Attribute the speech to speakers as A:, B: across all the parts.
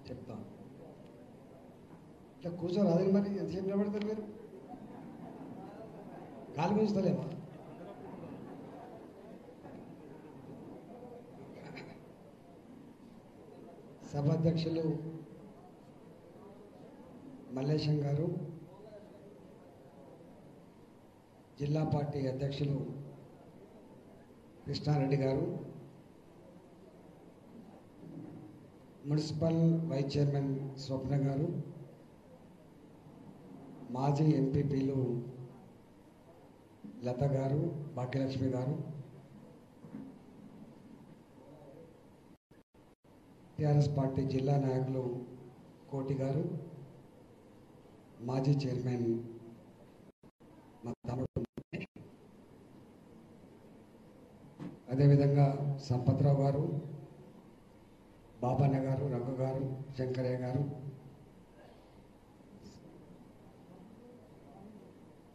A: చెప్తాను ఇట్లా కూర్చోరాదు మరి ఎంతసేపు నిలబడతారు మీరు కాలు గుంజుతలేమా సభాధ్యక్షులు మల్లేశం గారు జిల్లా పార్టీ అధ్యక్షులు కృష్ణారెడ్డి గారు మున్సిపల్ వైస్ చైర్మన్ స్వప్న గారు మాజీ ఎంపీపీలు లత గారు భాగ్యలక్ష్మి గారు టీఆర్ఎస్ పార్టీ జిల్లా నాయకులు కోటి గారు మాజీ చైర్మన్ మా తమ్ముడు అదేవిధంగా సంపత్రావు గారు బాబన్న గారు రఘు గారు శంకరయ్య గారు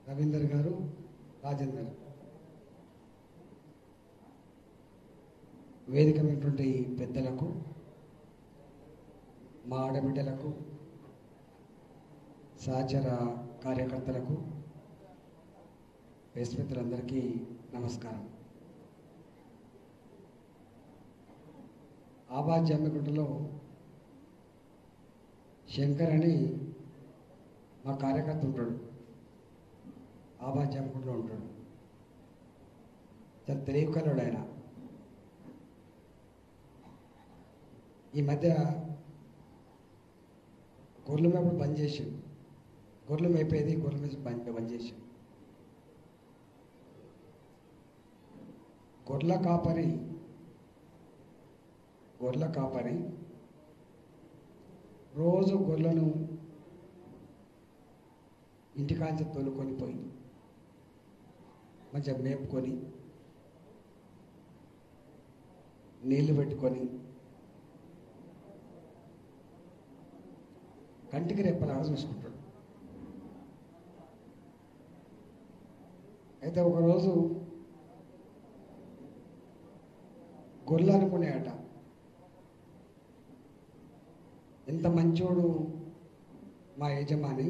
A: రవీందర్ గారు రాజేందర్ వేదిక ఉన్నటువంటి పెద్దలకు మా ఆడబిడ్డలకు సహచర కార్యకర్తలకు ప్రెస్మిత్రులందరికీ నమస్కారం. ఆబాద్ జమ్మిగుంటలో శంకర్ అని మా కార్యకర్త ఉంటాడు. ఆబాద్ జమ్మిగుంటలో ఉంటాడు. చాలా తెలివి కలవాడు ఆయన. ఈ మధ్య గొర్రెల మేపుడు బంద్ చేసాడు. గొర్రెలు మేపేది గొర్రెల మీద బంద్ చేసాడు. గొర్రెల కాపరి రోజు గొర్రెలను ఇంటికాంచి తోలుకొని పోయి మంచిగా మేపుకొని నీళ్లు పెట్టుకొని కంటికి రెప్పలాగా చూసుకుంటాడు. అయితే ఒకరోజు గొర్రెలు అనుకునేట ఎంత మంచోడు మా యజమాని,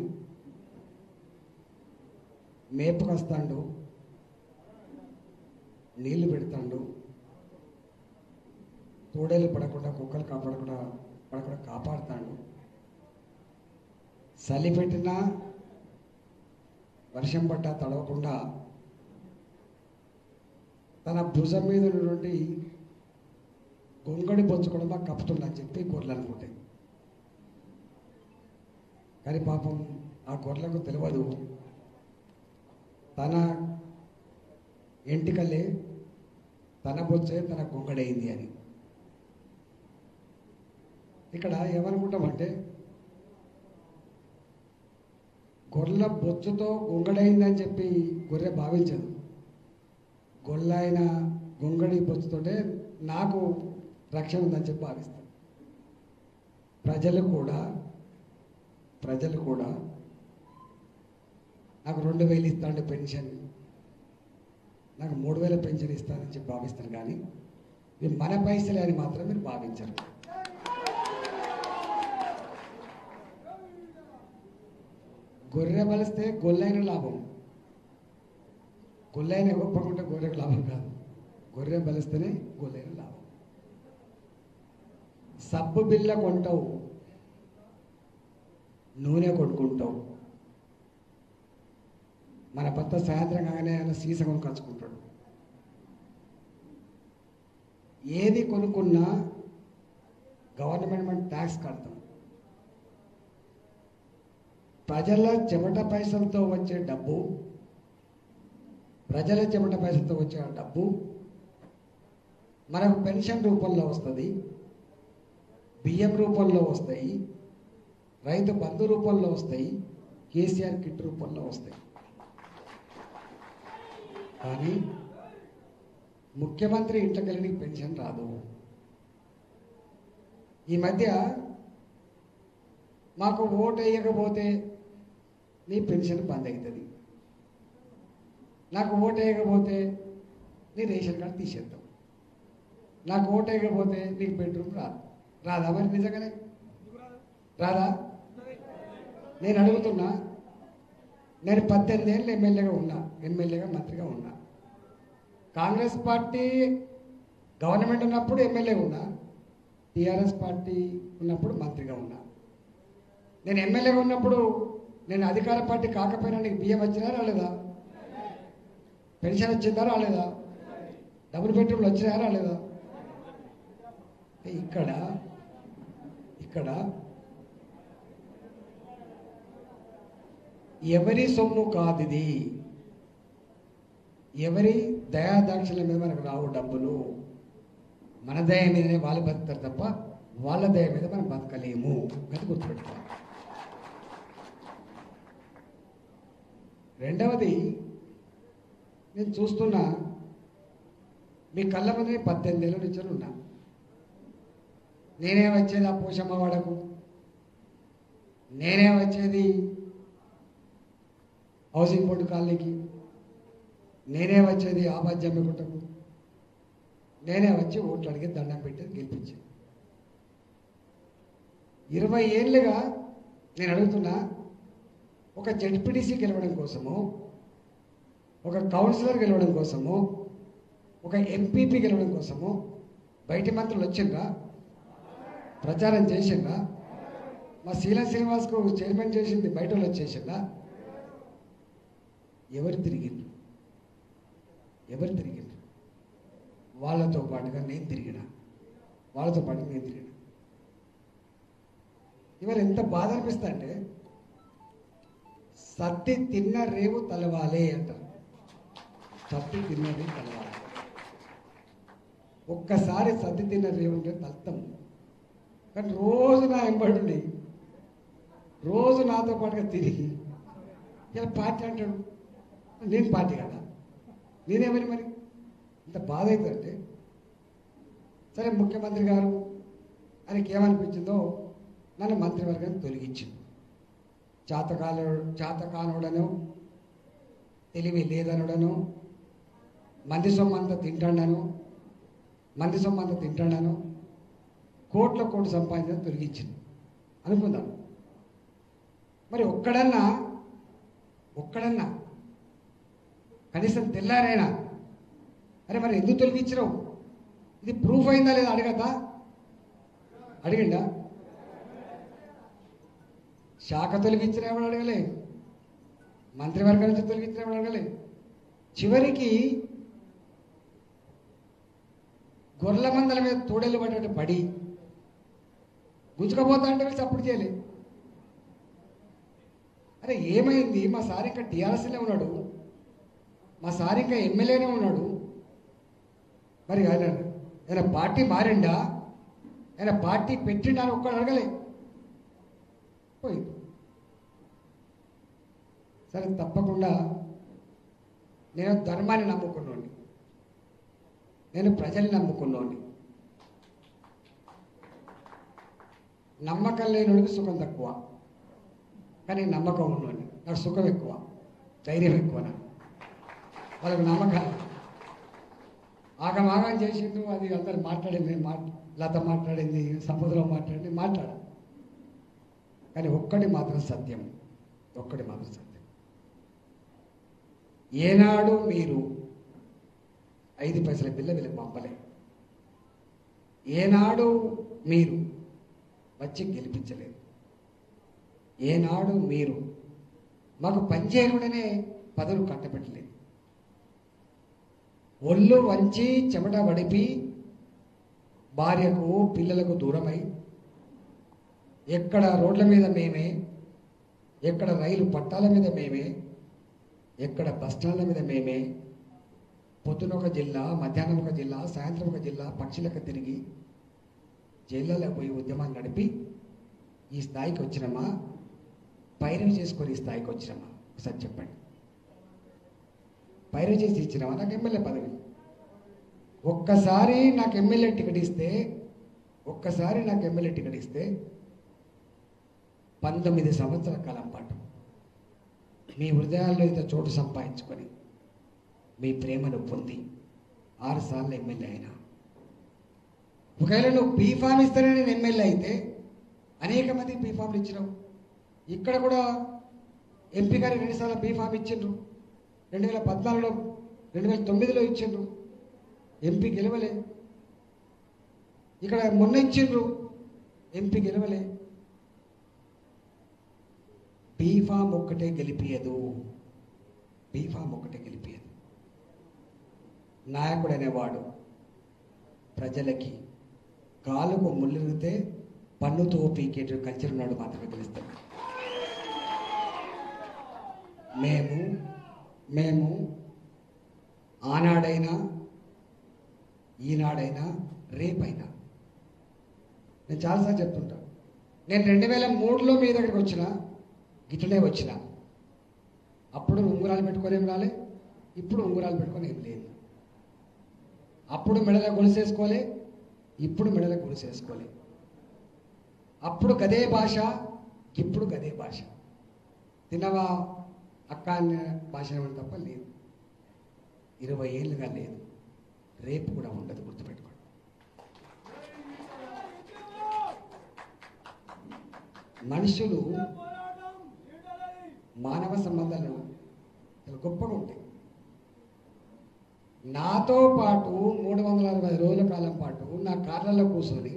A: మేపుకొస్తాడు, నీళ్లు పెడతాడు, తోడేలు పడకుండా కుక్కలు పడకుండా కాపాడుతాడు, చలి పెట్టినా వర్షం పడ్డా తడవకుండా తన భుజం మీద ఉన్నటువంటి గొంగడి బొచ్చు కూడా మాకు కప్పుతుందని చెప్పి గొర్రెలు అనుకుంటాయి. కానీ పాపం ఆ గొర్రెలకు తెలియదు తన ఎంటికలే తన బొచ్చే తన గొంగడైంది అని. ఇక్కడ ఏమనుకుంటామంటే గొర్రెల బొచ్చుతో గొంగడైందని చెప్పి గొర్రె భావించదు. గొర్రెలైన గొంగడి బొచ్చుతోటే నాకు రక్షణ ఉందని చెప్పి భావిస్తాను. ప్రజలు కూడా నాకు 2000 ఇస్తాడు పెన్షన్, నాకు 3000 పెన్షన్ ఇస్తానని చెప్పి భావిస్తారు. కానీ ఇవి మన పైసలే అని మాత్రం మీరు భావించరు. గొర్రె బలిస్తే గొల్లైన లాభం, గొల్లైన ఇవ్వకుండా గొర్రెకు లాభం కాదు. గొర్రె బలిస్తేనే గొల్లైన లాభం. సబ్బు బిల్ల కొంటావు, నూనె కొనుక్కుంటావు. మన భర్త సాయంత్రం కాగానే ఆయన సీస కొనుక్కొచ్చుకుంటాడు. ఏది కొనుక్కున్నా గవర్నమెంట్ ట్యాక్స్ కడతాం. ప్రజల చెమట పైసలతో వచ్చే డబ్బు, మనకు పెన్షన్ రూపంలో వస్తుంది, బియ్యం రూపంలో వస్తాయి, రైతు బంధు రూపంలో వస్తాయి, కేసీఆర్ కిట్ రూపంలో వస్తాయి. కానీ ముఖ్యమంత్రి ఇంట్లోకి వెళ్ళి పెన్షన్ రాదు. ఈ మధ్య మాకు ఓటు వేయకపోతే నీ పెన్షన్ బంద్ అవుతుంది, నాకు ఓటు వేయకపోతే నీ రేషన్ కార్డు తీసేద్దాం. నాకు ఓటు వేయకపోతే నీకు బెడ్రూమ్ రాదు. రాదా మరి నిజంగానే రాదా? నేను అడుగుతున్నా. నేను 18 ఏళ్ళు ఎమ్మెల్యేగా ఉన్నా, ఎమ్మెల్యేగా మంత్రిగా ఉన్నా. కాంగ్రెస్ పార్టీ గవర్నమెంట్ ఉన్నప్పుడు ఎమ్మెల్యేగా ఉన్నా, టీఆర్ఎస్ పార్టీ ఉన్నప్పుడు మంత్రిగా ఉన్నా. నేను ఎమ్మెల్యేగా ఉన్నప్పుడు నేను అధికార పార్టీ కాకపోయినా నీకు బియ్యం వచ్చినా రాలేదా? పెన్షన్ వచ్చిందా రాలేదా? డబుల్ బెడ్రూమ్లు వచ్చినా రాలేదా? ఇక్కడ ఇక్కడ ఎవరి సొమ్ము కాదు ఇది, ఎవరి దయాదాక్షిణ్య మీద మనకు రావు డబ్బులు. మన దయ మీదనే వాళ్ళు బతుకుతారు తప్ప వాళ్ళ దయ మీద మనం బతకలేము. అది గుర్తుపెట్టుకోవాలి. రెండవది, నేను చూస్తున్నా మీ కళ్ళ ముందు 18 ఏళ్ళ నుంచి ఉన్నా. నేనే వచ్చేది ఆ పోషమ్మ వాడకు, నేనే వచ్చేది హౌసింగ్ బోర్డు కాలనీకి, నేనే వచ్చేది ఆబాద్యమ్మగుట్టకు, నేనే వచ్చి ఓట్లు అడిగి దండం పెట్టి గెలిపించాను. 20 ఏళ్ళుగా నేను అడుగుతున్నా, ఒక జెడ్పీటీసీ గెలవడం కోసము, ఒక కౌన్సిలర్ గెలవడం కోసము, ఒక ఎంపీపీ గెలవడం కోసము బయటి మంత్రులు వచ్చిండ్రా? ప్రచారం చేసిండ్రా? మా శీలం శ్రీనివాస్కు చైర్మన్ చేసింది బయట వాళ్ళు వచ్చేసిండ్రా? ఎవరు తిరిగిండ్రు? ఎవరు తిరిగిండ్రు? వాళ్ళతో పాటుగా నేను తిరిగిన, వాళ్ళతో పాటుగా నేను తిరిగిన. ఇవాళ ఎంత బాధ అనిపిస్తా అంటే, సత్తి తిన్న రేవు తలవాలే అంటారు. సత్తి తిన్న రేవు తలవాలి. ఒక్కసారి సత్తి తిన్న రేవు అంటే తలుతాం. కానీ రోజు నా ఎంబడి, రోజు నాతో పాటుగా తిరిగి ఇలా పార్టీ అంటాడు. నేను పార్టీ కదా, నేనేమని మరి ఇంత బాధ అవుతుందంటే. సరే, ముఖ్యమంత్రి గారు ఆయనకి ఏమనిపించిందో నన్ను మంత్రివర్గాన్ని తొలగించింది. చాతకానుడను, తెలివి లేదనుడను, మంది సొమ్మంతా తింటాను, కోట్ల కోట్లు సంపాదించడం తొలగించింది అనుకుందాం. మరి ఒక్కడన్నా కనీసం తెల్లారైనా అరే మరి ఎందుకు తొలగించరు, ఇది ప్రూఫ్ అయిందా లేదా అడగద్దా? అడిగిండా? శాఖ తొలగించిన ఎవరు అడగలే, మంత్రివర్గం నుంచి తొలగించిన ఎవరు అడగలే. చివరికి గొర్రెల మందల మీద తోడేళ్ళు పడ్డట్టు పడి గుంజుకపోతా అంటే వీళ్ళు సపోర్ట్ చేయలే. అరే ఏమైంది? మా సార్ ఇంకా టీఆర్ఎస్లో ఉన్నాడు, మా సార్ ఇంకా ఎమ్మెల్యేనే ఉన్నాడు. మరి ఆయన పార్టీ మారిండా, ఆయన పార్టీ పెట్టిండా అని ఒక్కడు అడగలే. పోయింది. సరే, తప్పకుండా నేను ధర్మాన్ని నమ్ముకున్నాను, నేను ప్రజల్ని నమ్ముకున్నాను. నమ్మకం లేనివాడికి సుఖం తక్కువ, కానీ నమ్మకం ఉన్నవాడిని నాకు సుఖం ఎక్కువ, ధైర్యం ఎక్కువ. వాళ్ళకు నమ్మకాలు ఆగమాగం చేసిండు. అది అందరు మాట్లాడింది, లత మాట్లాడింది, సముద్రం మాట్లాడింది, కానీ ఒక్కటి మాత్రం సత్యం. ఏనాడు మీరు 5 పైసల బిల్ల వీళ్ళకి పంపలే. ఏనాడు మీరు వచ్చి గెలిపించలేదు. ఏనాడు మీరు మాకు పనిచేయకుండానే పదవులు కట్టబెట్టలేదు. ఒళ్ళు వంచి చెమట వడిపి భార్యకు పిల్లలకు దూరమై, ఎక్కడ రోడ్ల మీద మేమే, ఎక్కడ రైలు పట్టాల మీద మేమే, ఎక్కడ బస్టాండ్ల మీద మేమే, పొద్దున ఒక జిల్లా, మధ్యాహ్నం ఒక జిల్లా, సాయంత్రం ఒక జిల్లా పక్షులకు తిరిగి జైళ్ళలో పోయి ఉద్యమాన్ని నడిపి ఈ స్థాయికి వచ్చినామా, పైరవి చేసుకొని ఈ స్థాయికి వచ్చినామా? ఒకసారి చెప్పండి. పైరవి చేసి ఇచ్చినామా నాకు ఎమ్మెల్యే పదవి? ఒక్కసారి నాకు ఎమ్మెల్యే టికెట్ ఇస్తే 19 సంవత్సరాల కాలం పాటు మీ హృదయాల్లో ఇంత చోటు సంపాదించుకొని, మీ ప్రేమను పొంది, 6 సార్లు ఎమ్మెల్యే అయినా. ఒకవేళ నువ్వు బీఫామ్ ఇస్తేనే నేను ఎమ్మెల్యే అయితే అనేక మందికి బీఫామ్లు ఇచ్చినావు. ఇక్కడ కూడా ఎంపీ గారికి 2 సార్లు బీఫామ్ ఇచ్చిండ్రు. 2014లో 2009లో ఇచ్చిండ్రు. ఎంపీ గెలవలే. ఇక్కడ మొన్న ఇచ్చిండ్రు, ఎంపీ గెలవలే. బీఫామ్ ఒక్కటే గెలిపియదు, బీఫామ్ ఒక్కటే గెలిపియదు. నాయకుడు అనేవాడు ప్రజలకి కాలుకు ముళ్ళిరిగితే పన్నుతో పీకేట కల్చర్ ఉన్నాడు మాత్రమే తెలుస్తాడు. మేము ఆనాడైనా ఈనాడైనా రేపైనా నేను చాలాసార్లు చెప్తుంటా. నేను 2003లో మీ దగ్గరికి వచ్చిన గిట్లనే వచ్చిన. అప్పుడు ఉంగరాలు పెట్టుకొని ఏం రాలే, ఇప్పుడు ఉంగరాలు పెట్టుకొని ఏం లేదు. అప్పుడు మెడల గొలుసేసుకోలే, ఇప్పుడు మెడల గొలుసేసుకోలే. అప్పుడు గదే భాష, ఇప్పుడు గదే భాష. తినవా అక్క అనే భాష తప్ప లేదు. 20 ఏళ్ళుగా లేదు, రేపు కూడా ఉండదు, గుర్తుపెట్టుకోండి. మనుషులు మానవ సంబంధాలు గొప్పగా ఉంటాయి. నాతో పాటు 360 రోజుల కాలం పాటు నా కార్లలో కూర్చొని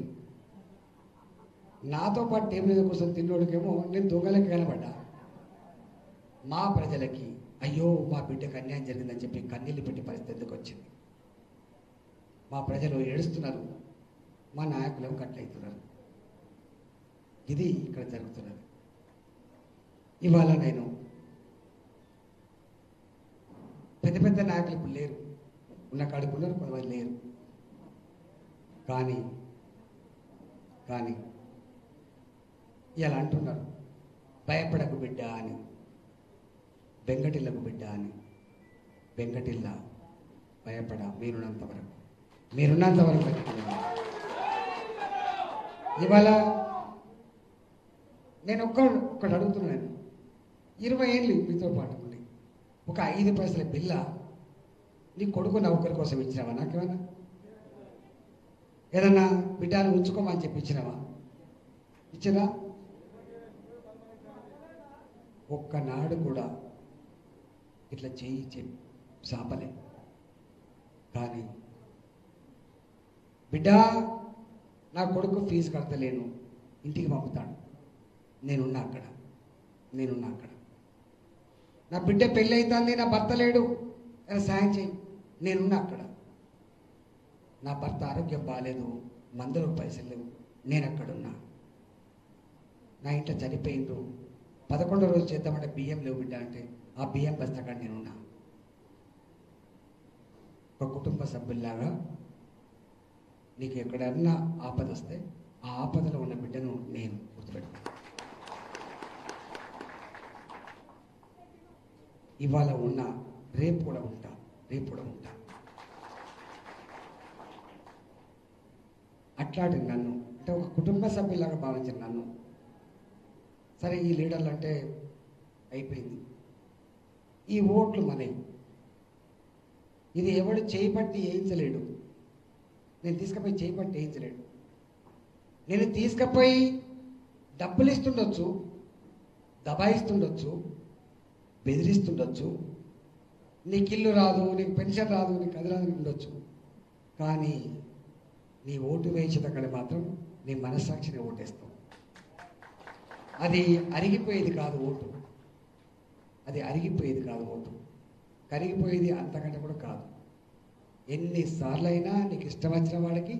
A: నాతో పాటు టేబుల్ మీద కూర్చొని తిన్నోడికేమో నేను దొంగలకి కనబడ్డా. మా ప్రజలకి అయ్యో మా బిడ్డకు అన్యాయం జరిగిందని చెప్పి కన్నీళ్ళు పెట్టి పరిస్థితి ఎందుకు వచ్చింది? మా ప్రజలు ఏడుస్తున్నారు, మా నాయకులు కట్లయితున్నారు. ఇది ఇక్కడ జరుగుతున్నది. ఇవాళ నేను పెద్ద పెద్ద నాయకులు ఇప్పుడు లేరు, ఉన్న కాడుకున్నారు, కొంతమంది లేరు. కానీ ఇలా అంటున్నారు, భయపడకు బిడ్డ అని, వెంకటిల్లకు బిడ్డ అని. వెంకటిల్ల భయపడ, మీరున్నంత వరకు ఇవాళ నేను ఒక్కటి అడుగుతున్నాను. 20 ఏళ్ళు మీతో పాటు ఉండి ఒక 5 పైసల బిల్ల నీ కొడుకు నౌకరి కోసం ఇచ్చినావా? నాకేమన్నా ఏదన్నా బిడ్డను ఉంచుకోమని చెప్పి ఇచ్చినావా? ఇచ్చినా? ఒక్కనాడు కూడా ఇట్లా చేయి సాపలే. కానీ బిడ్డ నా కొడుకు ఫీజు కడతలేను, ఇంటికి పంపుతాడు, నేనున్నా అక్కడ. నా బిడ్డ పెళ్ళి అవుతుంది, నా భర్త లేడు, సాయం చేయి, నేనున్నా అక్కడ. నా భర్త ఆరోగ్యం బాగాలేదు, మందులకు పైసలు లేవు, నేను అక్కడున్నా. నా ఇంట్లో చనిపోయిండ్రు, 11వ రోజు చేద్దామంటే బియ్యం లేవు బిడ్డ అంటే ఆ బియ్యం బస్తకాడ నేనున్నా. ఒక కుటుంబ సభ్యుల్లాగా నీకు ఎక్కడన్నా ఆపద వస్తే ఆ ఆపదలో ఉన్న బిడ్డను నేను గుర్తుపెట్టుకున్నా. ఇవాళ ఉన్నా, రేపు కూడా ఉంటా. అట్లాంటి నన్ను అంటే ఒక కుటుంబ సభ్యులాగా భావించిన నన్ను, సరే ఈ లీడర్లు అంటే అయిపోయింది, ఈ ఓట్లు మనవి, ఇది ఎవడు చేయబట్టి వేయించలేడు. నేను తీసుకుపోయి చేయబట్టి వేయించలేడు. నేను తీసుకుపోయి డబ్బులు ఇస్తుండొచ్చు, దబాయిస్తుండొచ్చు, బెదిరిస్తుండొచ్చు, నీకు ఇల్లు రాదు, నీకు పెన్షన్ రాదు, నీకు అది రాదు ఉండొచ్చు. కానీ నీ ఓటు వేయించదక్కడ మాత్రం నీ మనస్సాక్షిని ఓటేస్తావు. అది అరిగిపోయేది కాదు ఓటు, కరిగిపోయేది అంతకంటే కూడా కాదు. ఎన్నిసార్లైనా నీకు ఇష్టం వచ్చిన వాడికి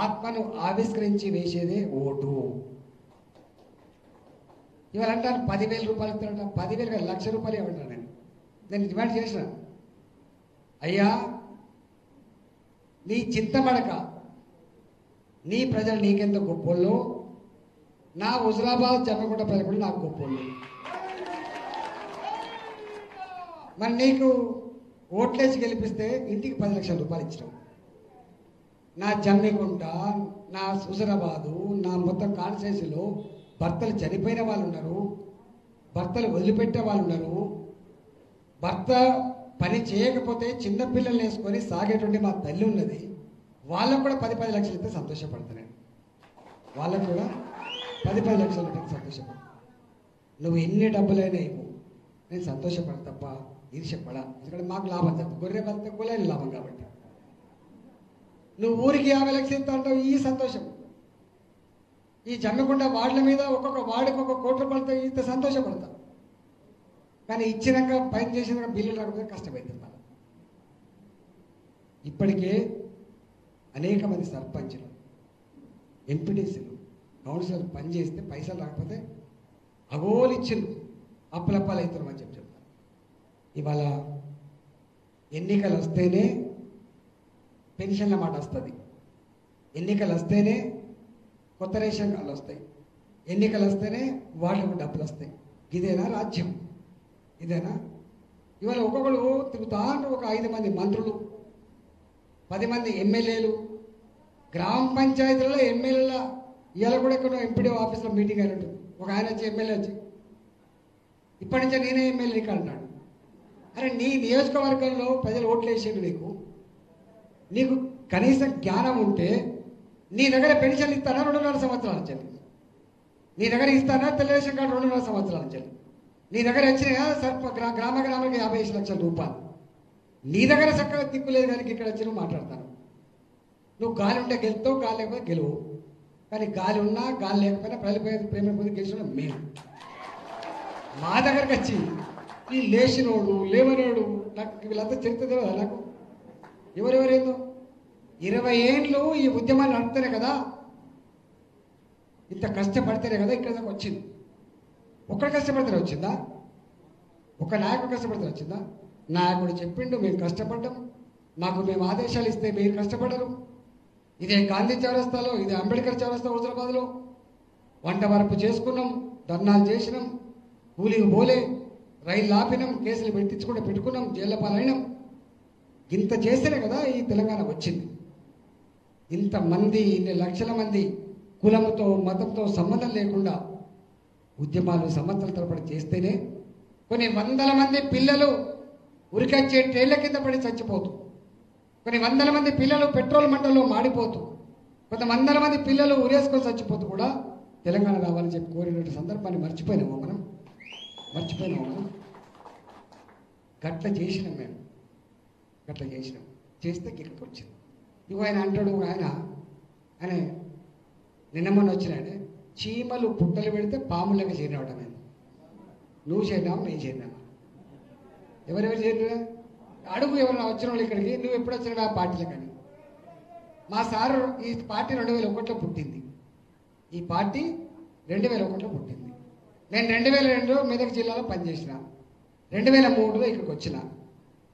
A: ఆత్మను ఆవిష్కరించి వేసేదే ఓటు. ఇవాళ అంటాను 10,000 రూపాయలు ఇస్తారంట, 10,000 1,00,000 ఏమంటాను నేను డిమాండ్ చేసిన. అయ్యా నీ చింతమడక, నీ ప్రజలు నీకెంత గొప్పోళ్ళు, నా హుజురాబాద్ జమ్మగుంట ప్రజలు కూడా నాకు గొప్పోళ్ళు. మరి నీకు ఓట్లేసి గెలిపిస్తే ఇంటికి 10 లక్షల రూపాయలు ఇచ్చినావు. నా జమ్మిగుంట, నా హుజురాబాదు, నా మొత్తం కాన్స్టిట్యున్సీలో భర్తలు చనిపోయిన వాళ్ళు ఉన్నారు, భర్తలు వదిలిపెట్టే వాళ్ళు ఉన్నారు, భర్త పని చేయకపోతే చిన్నపిల్లల్ని వేసుకొని సాగేటువంటి మా తల్లి ఉన్నది, వాళ్ళకు కూడా 10 లక్షలు ఇస్తే సంతోషపడతాను. వాళ్ళకు కూడా 10 లక్షలు ఇస్తే సంతోషపడతాను. నువ్వు ఎన్ని డబ్బులైనా ఇవ్వు, నేను సంతోషపడ తప్ప ఈర్ష్యపడ. ఎందుకంటే మాకు లాభం తప్ప, గొర్రె బలితే గొర్రెని లాభం కాబట్టి. నువ్వు ఊరికి 50 లక్షలు ఇస్తా అంటావు, ఈ సంతోషం. ఈ జమ్మికుంట వార్డుల మీద ఒక్కొక్క వార్డుకి ఒక కోటి రూపాయలతో ఇంత సంతోషపడతా. కానీ ఇచ్చినాక పని చేసినాక బిల్లులు రాకపోతే కష్టమవుతుంది. మనం ఇప్పటికే అనేక మంది సర్పంచులు, ఎంపీటీసీలు, కౌన్సిలర్లు పనిచేస్తే పైసలు రాకపోతే అగోలు ఇచ్చిండ్రు, అప్పులప్పాలు అవుతారు అని చెప్తారు. ఇవాళ ఎన్నికలు వస్తేనే పెన్షన్ల మాట వస్తుంది, ఎన్నికలు వస్తేనే కొత్త రేషన్ కార్డులు వస్తాయి, ఎన్నికలు వస్తేనే వాళ్ళకు డబ్బులు వస్తాయి. ఇదేనా రాజ్యం? ఇదేనా? ఇవాళ ఒక్కొక్కరు తిరుగుతా ఒక 5 మంది మంత్రులు, 10 మంది ఎమ్మెల్యేలు, గ్రామ పంచాయతీలలో ఎమ్మెల్యేల ఇవాళ కూడా ఎక్కడో ఎంపీడీ ఆఫీస్లో మీటింగ్ అని ఉంటుంది. ఒక ఆయన వచ్చి ఎమ్మెల్యే వచ్చి ఇప్పటి నుంచే నేనే ఎమ్మెల్యే ఇక్కడ అన్నాడు. అరే నీ నియోజకవర్గంలో ప్రజలు ఓట్లు వేసేది, నీకు కనీసం జ్ఞానం ఉంటే నీ దగ్గర పెన్షన్లు ఇస్తానా 2.5 సంవత్సరాల చెల్లి, నీ దగ్గర ఇస్తానా తెలుగుదేశం కార్డు 2.5 సంవత్సరాల చెల్లి, నీ దగ్గర వచ్చినాయా గ్రామానికి 50 లక్షల రూపాయలు, నీ దగ్గర చక్కగా దిక్కులేదు కానీ ఇక్కడ వచ్చి నువ్వు మాట్లాడతాను. నువ్వు గాలి ఉంటే గెలుస్తావు, గాలి లేకపోతే గెలువు. కానీ గాలి ఉన్నా గాలి లేకపోయినా ప్రజల ప్రేమ పొంది గెలిచిన మేము. మా దగ్గరకు వచ్చి ఈ లేచినోడు లేవనోడు, నాకు వీళ్ళంతా చరిత్ర తెలియదా? నాకు ఎవరెవరేందో 20 ఏళ్ళు ఈ ఉద్యమాన్ని నడిపితేనే కదా, ఇంత కష్టపడితేనే కదా ఇక్కడ దాకా వచ్చింది. ఒక్కడు కష్టపడితేనే వచ్చిందా? ఒక నాయకుడు కష్టపడితే వచ్చిందా? నాయకుడు చెప్పిండు మేము కష్టపడ్డాం, మాకు మేము ఆదేశాలు ఇస్తే మీరు కష్టపడరు. ఇదే గాంధీ చౌరస్తాలో, ఇదే అంబేద్కర్ చౌరస్తా హుజరాబాద్లో వంట వరపు చేసుకున్నాం, ధర్నాలు చేసినాం, కూలీకి పోలే, రైళ్ళు ఆపినాం, కేసులు పెట్టుకున్నాం, జైళ్ళ పాలైనాం. ఇంత చేస్తేనే కదా ఈ తెలంగాణ వచ్చింది. ఇంతమంది, ఇన్ని లక్షల మంది కులంతో మతంతో సంబంధం లేకుండా ఉద్యమాలు సంవత్సరాల తరబడి చేస్తేనే కొన్ని వందల మంది పిల్లలు ఉరికొచ్చే ట్రైన్ల కింద పడి చచ్చిపోతూ, కొన్ని వందల మంది పిల్లలు పెట్రోల్ మంటల్లో మాడిపోతూ, కొంత వందల మంది పిల్లలు ఉరేసుకొని చచ్చిపోతూ కూడా తెలంగాణ రావాలని చెప్పి కోరినటువంటి సందర్భాన్ని మర్చిపోయినాము మనం. గట్ల చేసినాం మేము, గట్ల చేసినాం. చేస్తే ఇక్కడికి వచ్చింది. ఇవి ఆయన అంటాడు, ఆయన నిన్న మొన్న వచ్చినాడే, చీమలు పుట్టలు పెడితే పాములకు చేరినవట. మేము నువ్వు చేరినావు, నేను చేరినామా? ఎవరెవరు చేరినా అడుగు. ఎవరైనా వచ్చిన వాళ్ళు ఇక్కడికి, నువ్వు ఎప్పుడు వచ్చినా ఆ పార్టీలో కానీ. మా సారు ఈ పార్టీ 2001లో పుట్టింది. ఈ పార్టీ 2001లో పుట్టింది. నేను 2002 మెదక్ జిల్లాలో పనిచేసిన, 2003లో ఇక్కడికి వచ్చిన.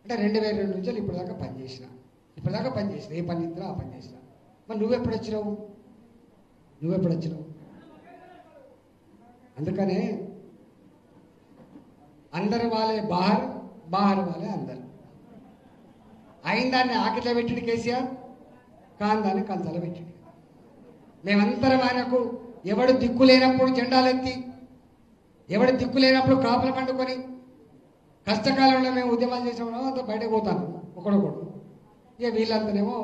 A: అంటే 2002 నుంచి ఇప్పటిదాకా పనిచేసిన. ఏ పని ఇద్దరు ఆ పని చేసిన. మరి నువ్వెప్పుడు వచ్చినావు? అందుకనే అందరు వాళ్ళే బాహర్, బాహర్ వాళ్ళే అందరు. అయిన దాన్ని ఆకిట్లో పెట్టిండు కేసీఆర్, కాని దాన్ని కంచాలో పెట్టిండు. మేమందరం ఆయనకు ఎవడు దిక్కు లేనప్పుడు జెండాలెత్తి, ఎవడు దిక్కు లేనప్పుడు కాపులు పండుకొని, కష్టకాలంలో మేము ఉద్యమాలు చేసినాము. అంతా బయటకు పోతాను ఒకడొకడు. ఇక వీళ్ళంతానేమో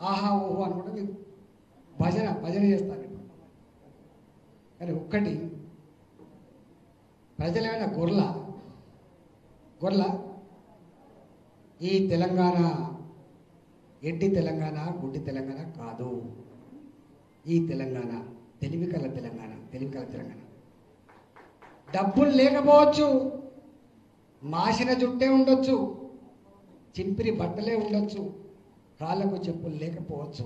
A: ఆహా ఓహో అనుకుంటే మీరు భజన చేస్తాను. కానీ ఒక్కటి, ప్రజలేమైనా గొర్ల ఈ తెలంగాణ ఎడ్డి తెలంగాణ, గుడ్డి తెలంగాణ కాదు. ఈ తెలంగాణ తెలివికల తెలంగాణ. డబ్బులు లేకపోవచ్చు, మాసిన జుట్టే ఉండొచ్చు, చింపిరి బట్టలే ఉండొచ్చు, కాళ్ళకు చెప్పులు లేకపోవచ్చు,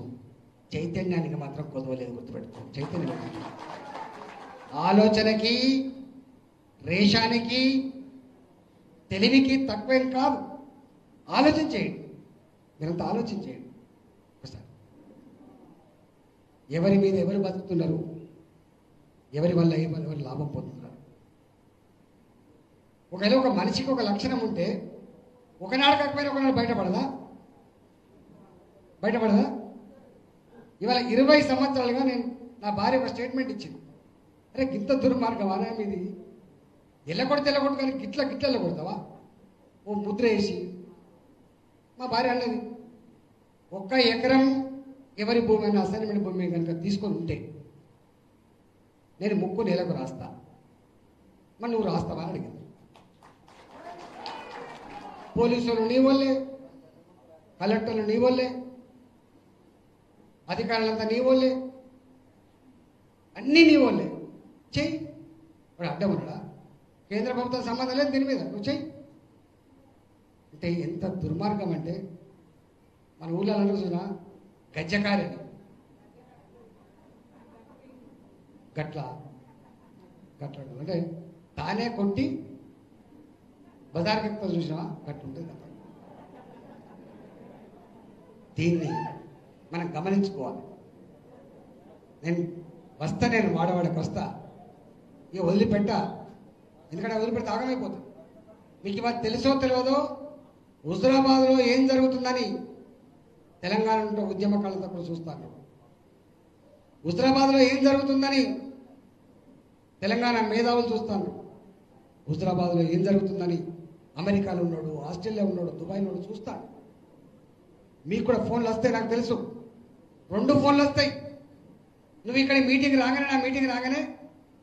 A: చైతన్యానికి మాత్రం కొదవలేదు. గుర్తుపెట్టుకో, చైతన్యం. ఆలోచనకి, రేషానికి, తెలివికి తక్కువేం కాదు. ఆలోచించేయండి, మీరంతా ఆలోచించేయండి ఒకసారి. ఎవరి మీద ఎవరు బతుకుతున్నారు, ఎవరి వల్ల ఎవరు లాభం పొందుతున్నారు. ఒకవేళ ఒక మనిషికి ఒక లక్షణం ఉంటే ఒకనాడు కాకపోయినా ఒకనాడు బయటపడదా? ఇవాళ 20 సంవత్సరాలుగా నేను నా భార్య ఒక స్టేట్మెంట్ ఇచ్చింది. అరే గింత దుర్మార్గం అనే మీది, ఎల్లకొడితే కానీ గిట్ల కొడతావా? ఓ ముద్ర వేసి మా భార్య అన్నది, 1 ఎకరం ఎవరి భూమి అయినా అసైన్మెంట్ భూమి కనుక తీసుకొని ఉంటే నేను ముక్కు నేలకు రాస్తా, మరి నువ్వు రాస్తావా అని అడిగింది. పోలీసులు నీ వల్లే, కలెక్టర్లు నీ వల్లే, అధికారులంతా నీ వల్లే, అన్నీ నీ వల్లే, చెయ్యి. వాడు అడ్డం ఉన్నాడా? కేంద్ర ప్రభుత్వం సంబంధం లేదు దీని మీద, నువ్వు చెయ్యి అంటే ఎంత దుర్మార్గం అంటే, మన ఊళ్ళో చూసినా గజ్జకారని గట్ల అంటే తానే కొట్టి బజార్కి ఎక్కువ చూసినా గట్టు ఉంటుంది కదా. దీన్ని మనం గమనించుకోవాలి. నేను వాడవాడికి వస్తా, ఇక వదిలిపెట్టా, ఎందుకంటే వదిలిపెడితే ఆగమైపోతుంది. మీకు ఇవాళ తెలుసో తెలియదో హుజురాబాద్లో ఏం జరుగుతుందని తెలంగాణ ఉద్యమకాలతో కూడా చూస్తాను. హుజురాబాద్లో ఏం జరుగుతుందని తెలంగాణ మేధావులు చూస్తాను. హుజురాబాద్లో ఏం జరుగుతుందని అమెరికాలో ఉన్నాడు, ఆస్ట్రేలియా ఉన్నాడు, దుబాయ్లో ఉన్నాడు చూస్తాడు. మీకు కూడా ఫోన్లు వస్తాయి, నాకు తెలుసు. 2 ఫోన్లు వస్తాయి. నువ్వు ఇక్కడ మీటింగ్ రాగానే, నా మీటింగ్ రాగానే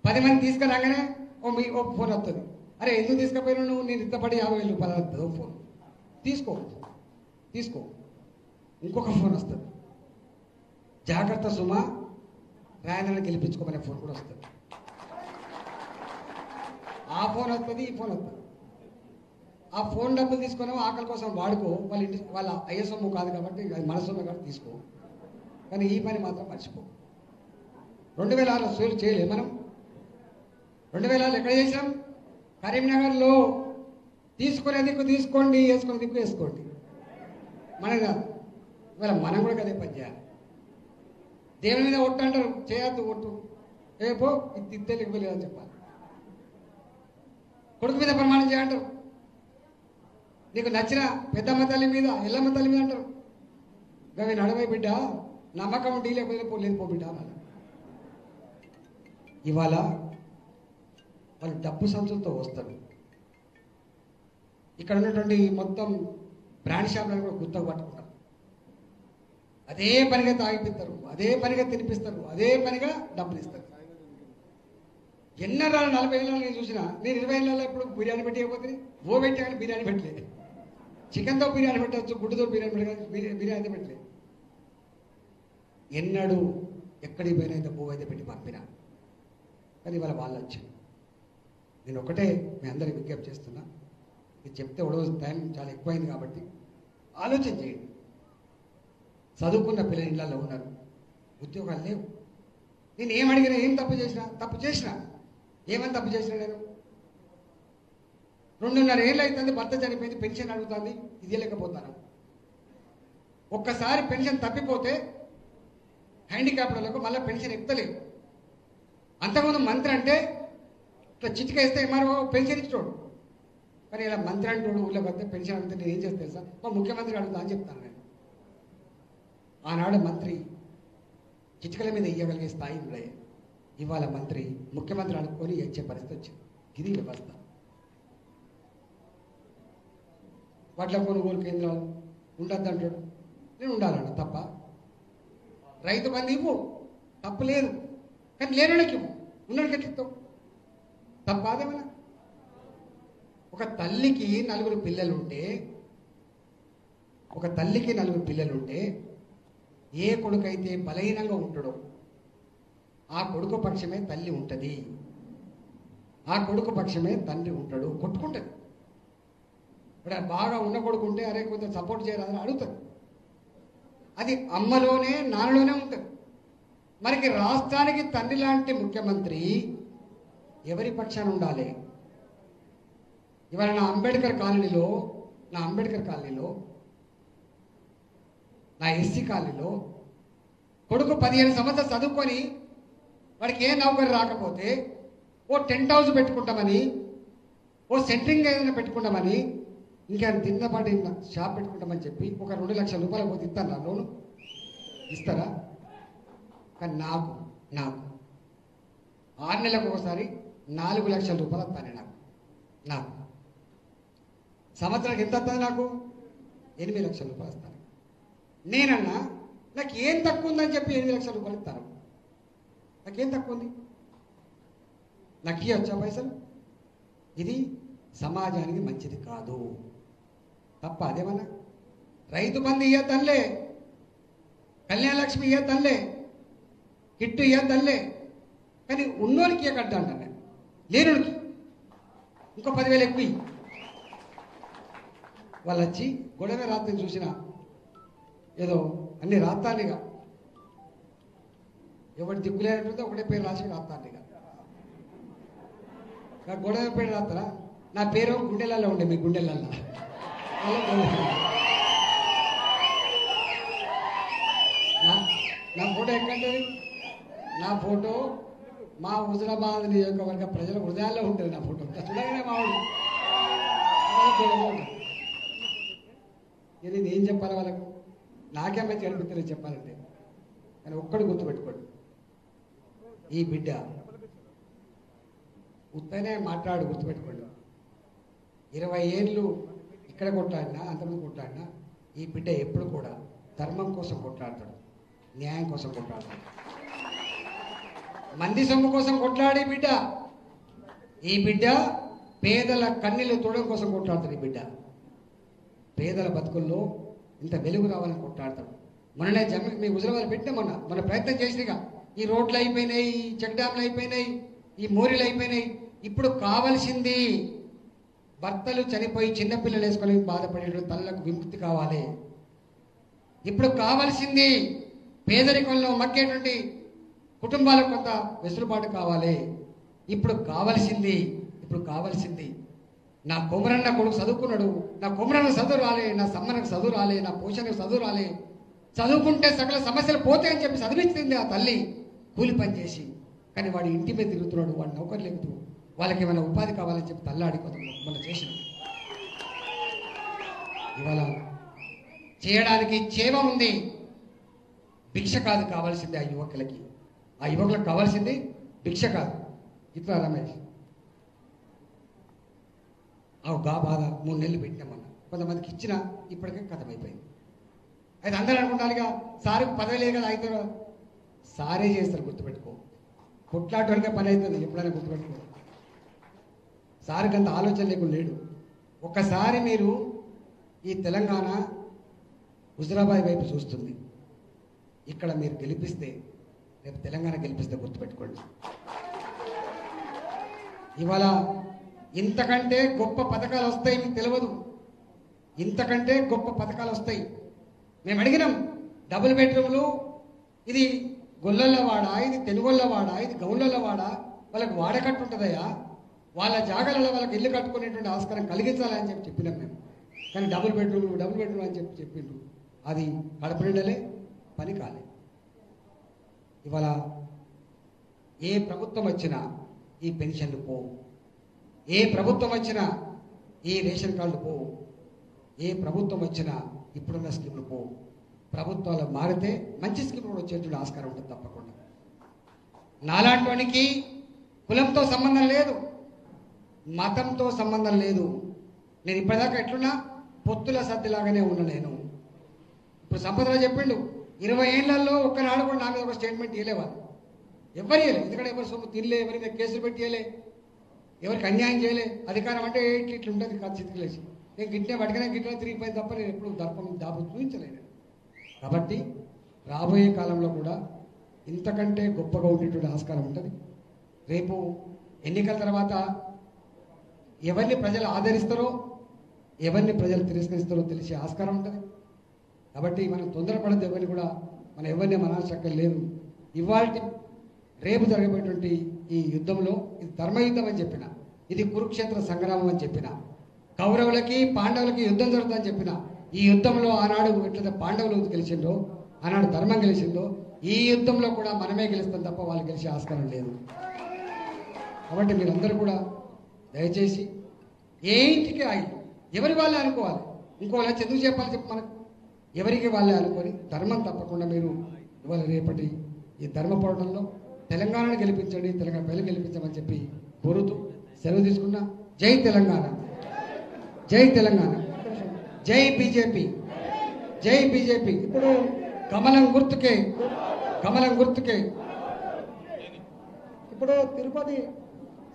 A: 10 మంది తీసుకురాగానే ఓ ఫోన్ వస్తుంది. అరే ఎందుకు తీసుకుపోయినా నువ్వు, నేను ఇంతపడి 50,000 రూపాయలు వస్తుంది. ఓ ఫోన్ తీసుకో. ఇంకొక ఫోన్ వస్తుంది, జాగ్రత్త సుమా, రాయనని గెలిపించుకోమనే ఫోన్ కూడా వస్తుంది. ఆ ఫోన్ వస్తుంది, ఈ ఫోన్ వస్తుంది. ఆ ఫోన్ డబ్బులు తీసుకున్నావు, ఆకలి కోసం వాడుకో, వాళ్ళ అయ్య సొమ్ము కాదు కాబట్టి, అది మన సొమ్ము కాబట్టి తీసుకో, కానీ ఈ పని మాత్రం మర్చిపో. 2006 సోలు చేయలే మనం. 2006 ఎక్కడ చేసాం? కరీంనగర్లో తీసుకునే దిక్కు తీసుకోండి, వేసుకునే దిక్కు వేసుకోండి. మనం కాదు, ఇవాళ మనం కూడా కదే పని చేయాలి. దేవుని మీద ఒట్టు అంటారు, చేయొద్దు ఒట్టు, ఏపో ఇది తిత్తేలికి వెళ్ళేదని చెప్పాలి. కొడుకు మీద ప్రమాణం చేయంటారు, నీకు నచ్చిన పెద్దమ్మ తల్లి మీద, ఎల్లమ్మ తల్లి మీద అంటారు. అవి నడవై బిడ్డ, నమ్మకం ఉంటే లేకపోతే పోలేదు పో బిడ్డ అనాలి. ఇవాళ వాళ్ళు డబ్బు సంచులతో వస్తారు. ఇక్కడ ఉన్నటువంటి మొత్తం బ్రాండ్ షాపులను కూడా గుర్తు పట్టుకుంటారు. అదే పనిగా తాగిపిస్తారు, అదే పనిగా తినిపిస్తారు, అదే పనిగా డబ్బులు ఇస్తారు. ఎన్నర 40 ఏళ్ళలో నేను చూసినా, నేను 20 ఏళ్ళలో ఇప్పుడు బిర్యానీ పెట్టకపోతే ఓ పెట్టా కానీ బిర్యానీ పెట్టలేదు. చికెన్తో బిర్యానీ పెట్టచ్చు, గుడ్డుతో బిర్యానీ పెట్టాలి, బిర్యానీ పెట్టలేదు. ఎన్నడూ ఎక్కడికి పోయినా అయితే బో అయితే పెట్టి పంపినా, కానీ ఇవాళ వాళ్ళు వచ్చారు. నేను ఒకటే మీ అందరికి విజ్ఞప్తి చేస్తున్నా, ఇది చెప్తే రోజు టైం చాలా ఎక్కువైంది కాబట్టి ఆలోచన చేయండి. చదువుకున్న పిల్లలు ఇళ్ళల్లో ఉన్నారు, ఉద్యోగాలు లేవు. నేను ఏం అడిగినా, ఏం తప్పు చేసినా ఏమని తప్పు చేసినా నేను 2.5 ఏళ్ళు అవుతుంది, భర్త చనిపోయింది, పెన్షన్ అడుగుతుంది, ఇది లేకపోతాను. ఒక్కసారి పెన్షన్ తప్పిపోతే హ్యాండిక్యాప్లకు మళ్ళీ పెన్షన్ ఎక్కలేదు. అంతకుముందు మంత్రి అంటే ఇట్లా చిటికేస్తే ఎంఆర్ఓ పెన్షన్ ఇచ్చాడు, కానీ ఇలా మంత్రి అంటాడు ఊళ్ళో వస్తే పెన్షన్ అడిగితే నేను ఏం చేస్తా తెలుసా, మా ముఖ్యమంత్రి అడుగుతా అని చెప్తాను నేను. ఆనాడు మంత్రి చిటికల మీద ఇవ్వగలిగే స్థాయి ఉండే, ఇవాళ మంత్రి ముఖ్యమంత్రి అనుకొని ఇచ్చే పరిస్థితి వచ్చింది. ఇది వ్యవస్థ. వడ్ల కొనుగోలు కేంద్రాలు ఉండద్దంటాడు, నేను ఉండాలన్నా తప్ప. రైతు బంధు ఇవ్వు, తప్పు లేదు, కానీ లేనోళ్ళకి ఇవ్వు, ఉన్నోళ్ళకి ఎట్లిస్తావు, తప్ప అదేమన్నా. ఒక తల్లికి 4 పిల్లలుంటే, ఏ కొడుకైతే బలహీనంగా ఉంటాడో ఆ కొడుకు పక్షమే తల్లి ఉంటుంది, ఆ కొడుకు పక్షమే తండ్రి ఉంటాడు. కొట్టుకుంటుంది. ఇప్పుడు బాగా ఉన్న కొడుకు ఉంటే అరే కొంచెం సపోర్ట్ చేయరాదని అడుగుతుంది. అది అమ్మలోనే నాన్నలోనే ఉంటుంది. మనకి రాష్ట్రానికి తండ్రి లాంటి ముఖ్యమంత్రి ఎవరి పక్షాన ఉండాలి? ఇవాళ నా అంబేద్కర్ కాలనీలో, నా ఎస్సీ కాలనీలో కొడుకు 15 సంవత్సరాలు చదువుకొని వాడికి ఏ నౌకరి రాకపోతే ఓ టెంట్ హౌస్ పెట్టుకుంటామని, ఓ సెంటరింగ్ ఏదైనా పెట్టుకుంటామని, ఇంకా తిన్నపాటి షాప్ పెట్టుకుంటామని చెప్పి ఒక 2 లక్షల రూపాయలు పోతే ఇస్తాను, లోను ఇస్తారా? కానీ నాకు 6 నెలలకు ఒకసారి 4 లక్షల రూపాయలు వస్తానే నాకు సంవత్సరానికి ఎంత వస్తుంది? నాకు 8 లక్షల రూపాయలు ఇస్తాను. నేనన్నా నాకు ఏం తక్కువ ఉందని చెప్పి 8 లక్షల రూపాయలు ఇస్తాను. నాకేం తక్కువ ఉంది? నాకు ఇవ్వచ్చా పైసలు? ఇది సమాజానికి మంచిది కాదు. తప్ప అదేమన్నా? రైతు బంధు ఇయ్యద్దనిలే, కళ్యాణ లక్ష్మి ఇయ్యద్దనిలే, కిట్టు ఇయ్యద్దనిలే, కానీ ఉన్నోనికి ఇవ్వకడ్డా అంటాను నేను. లేనుడికి ఇంకో 10,000 ఎక్కువ. వాళ్ళు వచ్చి గొడవ రాత్రి చూసిన ఏదో అన్ని రాత్తానిగా ఎవరి దిక్కులేనట్టుందో ఒకటే పేరు రాసి రాత్తానిగా. గొడవ పేరు రాస్తారా? నా పేరు గుండెలలో ఉండే, మీ గుండెలలో. నా ఫోటో ఎక్కడంటే నా ఫోటో మా హుజరాబాద్ నియోజకవర్గ ప్రజల హృదయాల్లో ఉంటుంది. నా ఫోటో చూడగానే మావాడు. ఇది నేను చెప్పాలి వాళ్ళకు? నాకే మంచి అనిపిస్తుంది చెప్పాలంటే. కానీ ఒక్కడు గుర్తుపెట్టుకోండి, ఈ బిడ్డ ఉత్తనే మాట్లాడు, గుర్తుపెట్టుకోండి. 20 ఏళ్ళు ఇక్కడ కొట్లాడినా, అంతమంది కొట్లాడినా, ఈ బిడ్డ ఎప్పుడు కూడా ధర్మం కోసం కొట్లాడతాడు, న్యాయం కోసం కొట్లాడతాడు. మంది సొమ్ము కోసం కొట్లాడే బిడ్డ ఈ బిడ్డ పేదల కన్నీళ్లు తోడడం కోసం కొట్లాడతాడు. ఈ బిడ్డ పేదల బతుకుల్లో ఇంత వెలుగు రావాలని కొట్లాడతాడు. మొన్ననే మీ హుజరాబాద్ పెట్టినా మన ప్రయత్నం చేసినగా ఈ రోడ్లు అయిపోయినాయి, ఈ చెక్ డ్యామ్లు అయిపోయినాయి, ఈ మోరీలు అయిపోయినాయి. ఇప్పుడు కావాల్సింది భర్తలు చనిపోయి చిన్నపిల్లలు వేసుకొని బాధపడే తల్లకు విముక్తి కావాలి. ఇప్పుడు కావాల్సింది పేదరికంలో మక్కేటువంటి కుటుంబాలకు కొంత వెసులుబాటు కావాలి. ఇప్పుడు కావాల్సింది నా కొమరన్న కొడుకు చదువుకున్నాడు, నా కొమరన్న చదువు రాలే, నా సమ్మన్నకు చదువు రాలే, నా పోషణకు చదువు రాలే, చదువుకుంటే సకల సమస్యలు పోతాయని చెప్పి చదివించింది ఆ తల్లి కూలి పని చేసి. కానీ వాడు ఇంటి మీద తిరుగుతున్నాడు, వాడు నౌకర్లు ఎక్కుతూ వాళ్ళకి ఏమైనా ఉపాధి కావాలని చెప్పి తల్లాడిపోతాం మనం చేసిన. ఇవాళ చేయడానికి చేవ ఉంది, భిక్ష కాదు కావాల్సింది ఆ యువకులకి. ఆ యువకులకు కావాల్సింది భిక్ష కాదు. ఇట్లా రమేష్ గా బాధ 3 నెలలు పెట్టినామన్న కొంతమందికి ఇచ్చినా ఇప్పటికే కథమైపోయింది. అయితే అందరూ అనుకుంటారుగా సార్కి 10,000 కదా అవుతారు, సారే చేస్తారు. గుర్తుపెట్టుకో, కొట్లాటోనికే పని అవుతుంది. ఎప్పుడైనా గుర్తుపెట్టుకో, సార్కి అంత ఆలోచన లేకుండా లేడు. ఒక్కసారి మీరు ఈ తెలంగాణ హుజరాబాద్ వైపు చూస్తుంది. ఇక్కడ మీరు గెలిపిస్తే, రేపు తెలంగాణ గెలిపిస్తే గుర్తుపెట్టుకోండి, ఇవాళ ఇంతకంటే గొప్ప పథకాలు వస్తాయి. మీకు తెలియదు, ఇంతకంటే గొప్ప పథకాలు వస్తాయి. మేము అడిగినాం, డబుల్ బెడ్రూమ్లు, ఇది గొల్లలవాడ, ఇది తెనుగొల్లవాడ, ఇది గౌన్లవాడ, వాళ్ళకి వాడకట్టు ఉంటుందయ్యా, వాళ్ళ జాగాలలో వాళ్ళకి ఇల్లు కట్టుకునేటువంటి ఆస్కారం కలిగించాలని చెప్పి చెప్పినాం మేము. కానీ డబుల్ బెడ్రూమ్ అని చెప్పి చెప్పిండ్రు. అది కడప నిండలే, పని కాలే. ఇవాళ ఏ ప్రభుత్వం వచ్చినా ఈ పెన్షన్లు పోవు, ఏ ప్రభుత్వం వచ్చినా ఈ రేషన్ కార్డులు పోవు, ఏ ప్రభుత్వం వచ్చినా ఇప్పుడున్న స్కీములు పోవు. ప్రభుత్వాలు మారితే మంచి స్కీమ్ కూడా వచ్చేటువంటి ఆస్కారం ఉంటుంది తప్పకుండా. నాలాంటి కులంతో సంబంధం లేదు, మతంతో సంబంధం లేదు. నేను ఇప్పటిదాకా ఎట్లున్నా పొత్తుల సర్దిలాగానే ఉన్నా. నేను ఇప్పుడు సంపదలో చెప్పిండు 20 ఏళ్లలో ఒక్కనాడు కూడా నా మీద ఒక స్టేట్మెంట్ ఇవ్వలేవాళ్ళు, ఎవరు ఇవ్వలే. ఎందుకంటే ఎవరు సొమ్ము తినలే, ఎవరి మీద కేసులు పెట్టి ఇవ్వలే, ఎవరికి అన్యాయం చేయలే. అధికారం అంటే ఇట్లా ఉంటుంది కాదు, చితికిలేసి నేను గిట్టే పట్టుకునే గిట్టే తిరిగిపోయింది తప్ప నేను ఎప్పుడు దాపు చూపించలేను. కాబట్టి రాబోయే కాలంలో కూడా ఇంతకంటే గొప్పగా ఉండేటువంటి ఆస్కారం ఉంటుంది. రేపు ఎన్నికల తర్వాత ఎవరిని ప్రజలు ఆదరిస్తారో, ఎవరిని ప్రజలు తిరస్కరిస్తారో తెలిసే ఆస్కారం ఉంటుంది. కాబట్టి మనం తొందరపడద్దు, ఎవరిని కూడా మనం ఎవరిని అనాశక్యం లేదు. ఇవాళ రేపు జరగబోయేటువంటి ఈ యుద్ధంలో ఇది ధర్మయుద్ధం అని చెప్పిన, ఇది కురుక్షేత్ర సంగ్రామం అని చెప్పిన, కౌరవులకి పాండవులకి యుద్ధం జరుగుతుందని చెప్పిన. ఈ యుద్ధంలో ఆనాడు ఎట్లయితే పాండవులు గెలిచిందో, ఆనాడు ధర్మం గెలిచిందో, ఈ యుద్ధంలో కూడా మనమే గెలుస్తాం తప్ప వాళ్ళు గెలిచే ఆస్కారం లేదు. కాబట్టి మీరందరూ కూడా దయచేసి ఏ ఇంటికి ఆగి ఎవరి వాళ్ళే అనుకోవాలి. ఇంకోలా ఎందుకు చెప్పాలి చెప్పు, మనకు ఎవరికి వాళ్ళే అనుకొని ధర్మం తప్పకుండా మీరు ఇవాళ రేపటి ఈ ధర్మ పోరాటంలో తెలంగాణను గెలిపించండి, తెలంగాణ ప్రజలు గెలిపించమని చెప్పి కోరుతూ సెలవు తీసుకున్నా. జై తెలంగాణ, జై తెలంగాణ, జై బీజేపీ. జై బీజేపీ. ఇప్పుడు కమలం గుర్తుకే, కమలం గుర్తుకే.
B: ఇప్పుడు తిరుపతి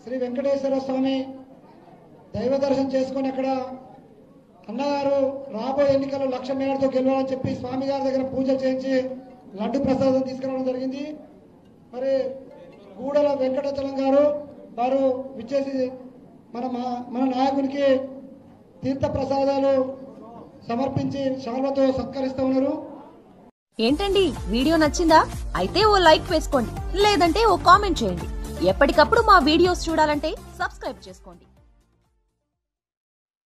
B: శ్రీ వెంకటేశ్వర స్వామి దైవ దర్శనం చేసుకొని అక్కడ అన్నగారు రాబోయే ఎన్నికల్లో 1,00,000 మేరతో గెలవాలని చెప్పి స్వామి గారి దగ్గర పూజ చేయించి లడ్డు ప్రసాదం తీసుకురావడం జరిగింది. మరి గూడల వెంకటాచలం గారు వారు విచ్చేసి మన నాయకునికి తీర్థ ప్రసాదాలు సమర్పించి శాల్వతో సత్కరిస్తూ ఉన్నారు.
C: ఏంటండి వీడియో నచ్చిందా? అయితే ఓ లైక్ వేసుకోండి, లేదంటే ఓ కామెంట్ చేయండి. ఎప్పటికప్పుడు మా వీడియోస్ చూడాలంటే సబ్స్క్రైబ్ చేసుకోండి.